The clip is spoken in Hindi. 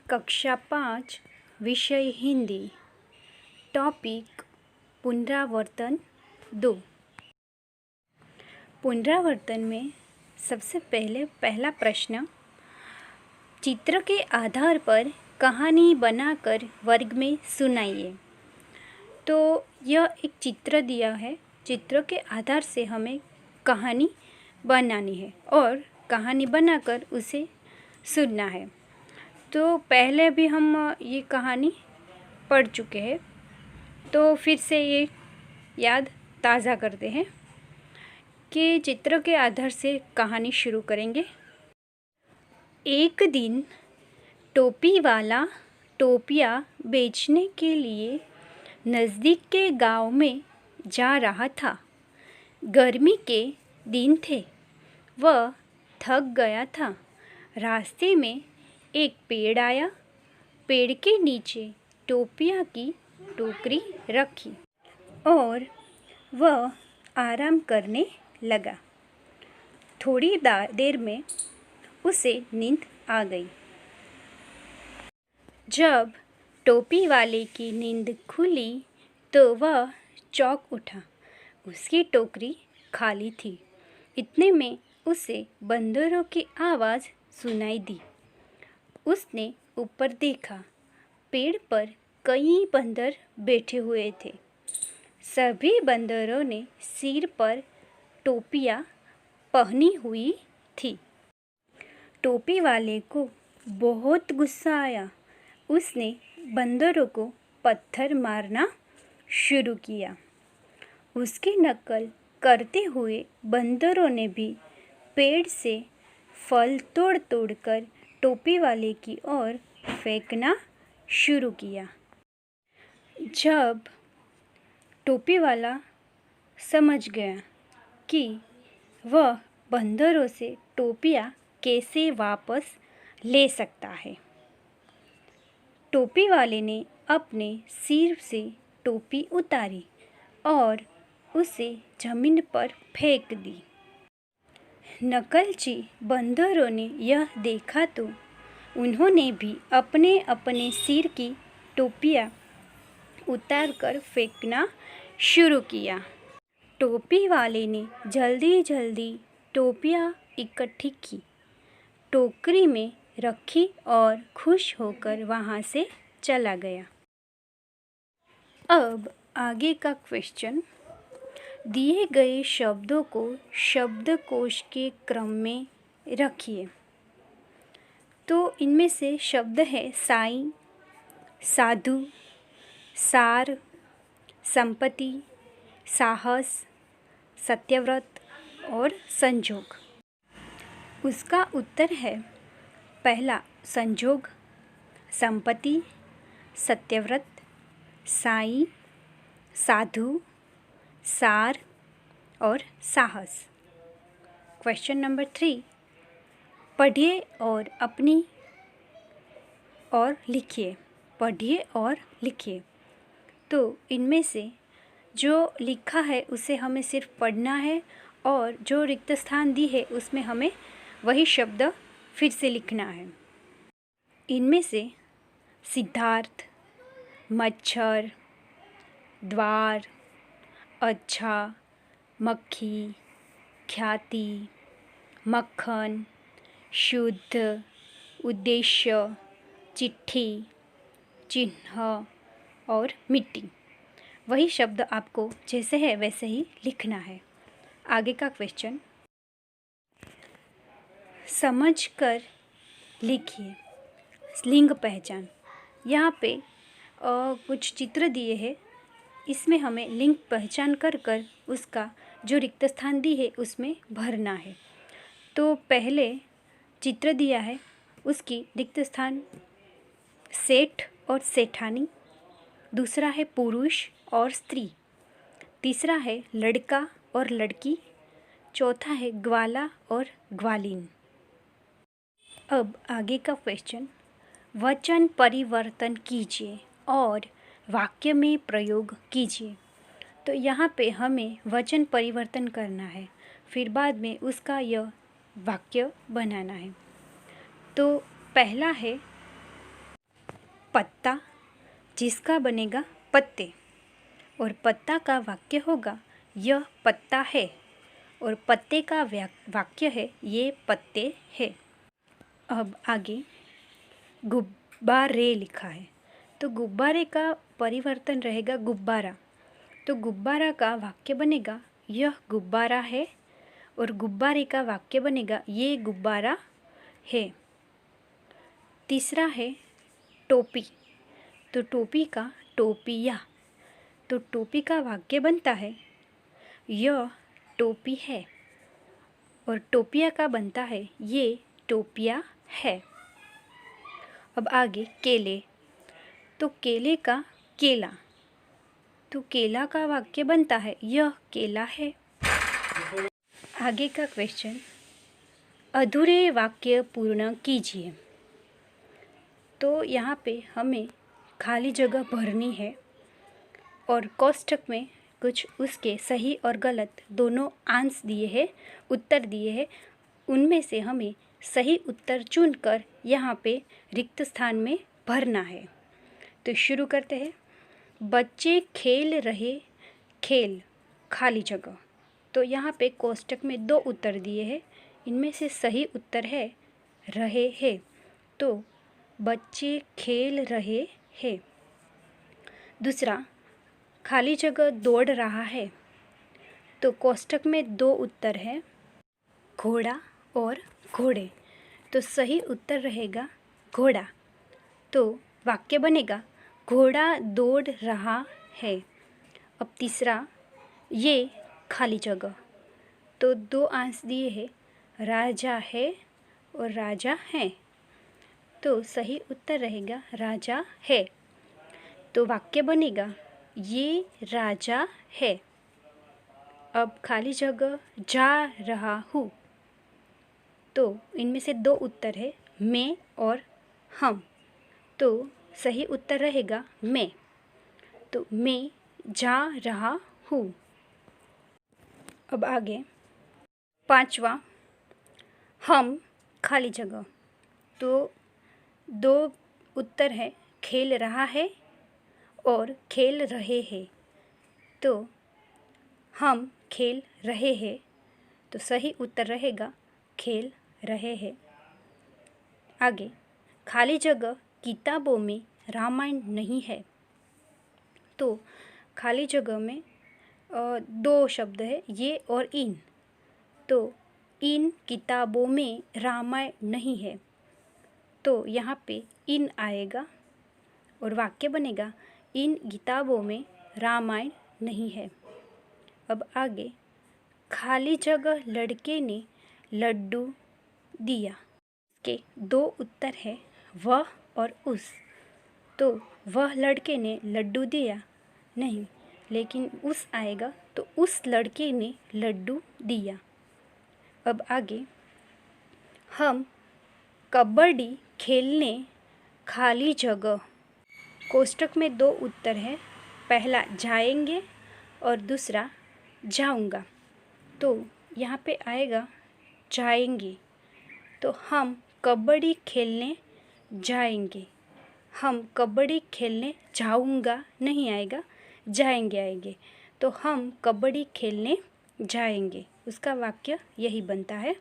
कक्षा 5 विषय हिंदी। टॉपिक पुनरावर्तन 2। पुनरावर्तन में सबसे पहला प्रश्न, चित्र के आधार पर कहानी बनाकर वर्ग में सुनाइए। तो यह एक चित्र दिया है, चित्र के आधार से हमें कहानी बनानी है और कहानी बनाकर उसे सुनना है। तो पहले भी हम ये कहानी पढ़ चुके हैं, तो फिर से ये याद ताज़ा करते हैं कि चित्र के आधार से कहानी शुरू करेंगे। एक दिन टोपी वाला टोपियाँ बेचने के लिए नज़दीक के गांव में जा रहा था। गर्मी के दिन थे, वह थक गया था। रास्ते में एक पेड़ आया। पेड़ के नीचे टोपियाँ की टोकरी रखी और वह आराम करने लगा। थोड़ी देर में उसे नींद आ गई। जब टोपी वाले की नींद खुली तो वह चौंक उठा। उसकी टोकरी खाली थी। इतने में उसे बंदरों की आवाज़ सुनाई दी। उसने ऊपर देखा। पेड़ पर कई बंदर बैठे हुए थे। सभी बंदरों ने सिर पर टोपियाँ पहनी हुई थी। टोपी वाले को बहुत गुस्सा आया। उसने बंदरों को पत्थर मारना शुरू किया। उसकी नकल करते हुए बंदरों ने भी पेड़ से फल तोड़ तोड़ कर टोपी वाले की ओर फेंकना शुरू किया। जब टोपी वाला समझ गया कि वह बंदरों से टोपियाँ कैसे वापस ले सकता है, टोपी वाले ने अपने सिर से टोपी उतारी और उसे ज़मीन पर फेंक दी। नकलची बंदरों ने यह देखा तो उन्होंने भी अपने अपने सिर की टोपियाँ उतारकर फेंकना शुरू किया। टोपी वाले ने जल्दी जल्दी टोपियाँ इकट्ठी की, टोकरी में रखी और खुश होकर वहाँ से चला गया। अब आगे का क्वेश्चन, दिए गए शब्दों को शब्दकोश के क्रम में रखिए। तो इनमें से शब्द है साईं, साधु, सार, संपत्ति, साहस, सत्यव्रत और संजोग। उसका उत्तर है पहला संजोग, संपत्ति, सत्यव्रत, साईं, साधु, सार और साहस। क्वेश्चन नंबर 3, पढ़िए और अपनी और लिखिए। पढ़िए और लिखिए। तो इनमें से जो लिखा है उसे हमें सिर्फ पढ़ना है और जो रिक्त स्थान दी है उसमें हमें वही शब्द फिर से लिखना है। इनमें से सिद्धार्थ, मच्छर, द्वार, अच्छा, मक्खी, ख्याति, मक्खन, शुद्ध, उद्देश्य, चिट्ठी, चिन्ह और मिट्टी, वही शब्द आपको जैसे है वैसे ही लिखना है। आगे का क्वेश्चन, समझकर लिखिए। लिंग पहचान। यहाँ पे कुछ चित्र दिए हैं, इसमें हमें लिंग पहचान कर कर उसका जो रिक्त स्थान दी है उसमें भरना है। तो पहले चित्र दिया है, उसकी रिक्त स्थान सेठ और सेठानी। दूसरा है पुरुष और स्त्री। तीसरा है लड़का और लड़की। चौथा है ग्वाला और ग्वालिन। अब आगे का क्वेश्चन, वचन परिवर्तन कीजिए और वाक्य में प्रयोग कीजिए। तो यहाँ पे हमें वचन परिवर्तन करना है, फिर बाद में उसका यह वाक्य बनाना है। तो पहला है पत्ता, जिसका बनेगा पत्ते, और पत्ता का वाक्य होगा यह पत्ता है, और पत्ते का वाक्य है ये पत्ते है। अब आगे गुब्बारे लिखा है, तो गुब्बारे का परिवर्तन रहेगा गुब्बारा, तो गुब्बारा का वाक्य बनेगा यह गुब्बारा है, और गुब्बारे का वाक्य बनेगा ये गुब्बारा है। तीसरा है टोपी, तो टोपी का टोपिया, तो टोपी का वाक्य बनता है यह टोपी है, और टोपिया का बनता है ये टोपिया है। अब आगे केले, तो केले का केला, तो केला का वाक्य बनता है यह केला है। आगे का क्वेश्चन, अधूरे वाक्य पूर्ण कीजिए, तो यहाँ पे हमें खाली जगह भरनी है और कोष्ठक में कुछ उसके सही और गलत दोनों आंसर दिए हैं, उत्तर दिए हैं, उनमें से हमें सही उत्तर चुनकर यहाँ पे रिक्त स्थान में भरना है। तो शुरू करते हैं। बच्चे खेल रहे खेल, खाली जगह, तो यहाँ पे कोष्ठक में दो उत्तर दिए हैं, इनमें से सही उत्तर है रहे हैं, तो बच्चे खेल रहे हैं। दूसरा, खाली जगह दौड़ रहा है, तो कोष्ठक में दो उत्तर है घोड़ा और घोड़े, तो सही उत्तर रहेगा घोड़ा, तो वाक्य बनेगा घोड़ा दौड़ रहा है। अब तीसरा, ये खाली जगह, तो दो आंसर दिए हैं राजा है और राजा है, तो सही उत्तर रहेगा राजा है, तो वाक्य बनेगा ये राजा है। अब खाली जगह जा रहा हूँ, तो इनमें से दो उत्तर है मैं और हम, तो सही उत्तर रहेगा मैं, तो मैं जा रहा हूँ। अब आगे पांचवा, हम खाली जगह, तो दो उत्तर है खेल रहा है और खेल रहे हैं, तो हम खेल रहे हैं, तो सही उत्तर रहेगा खेल रहे हैं। आगे खाली जगह किताबों में रामायण नहीं है, तो खाली जगह में दो शब्द है ये और इन, तो इन किताबों में रामायण नहीं है, तो यहाँ पे इन आएगा और वाक्य बनेगा इन किताबों में रामायण नहीं है। अब आगे खाली जगह लड़के ने लड्डू दिया, के दो उत्तर है वह और उस, तो वह लड़के ने लड्डू दिया नहीं, लेकिन उस आएगा, तो उस लड़के ने लड्डू दिया। अब आगे हम कबड्डी खेलने खाली जगह, कोष्ठक में दो उत्तर है, पहला जाएंगे और दूसरा जाऊंगा, तो यहाँ पे आएगा जाएंगे, तो हम कबड्डी खेलने जाएंगे, हम कबड्डी खेलने जाऊंगा नहीं आएगा, जाएंगे आएंगे, तो हम कबड्डी खेलने जाएंगे, उसका वाक्य यही बनता है।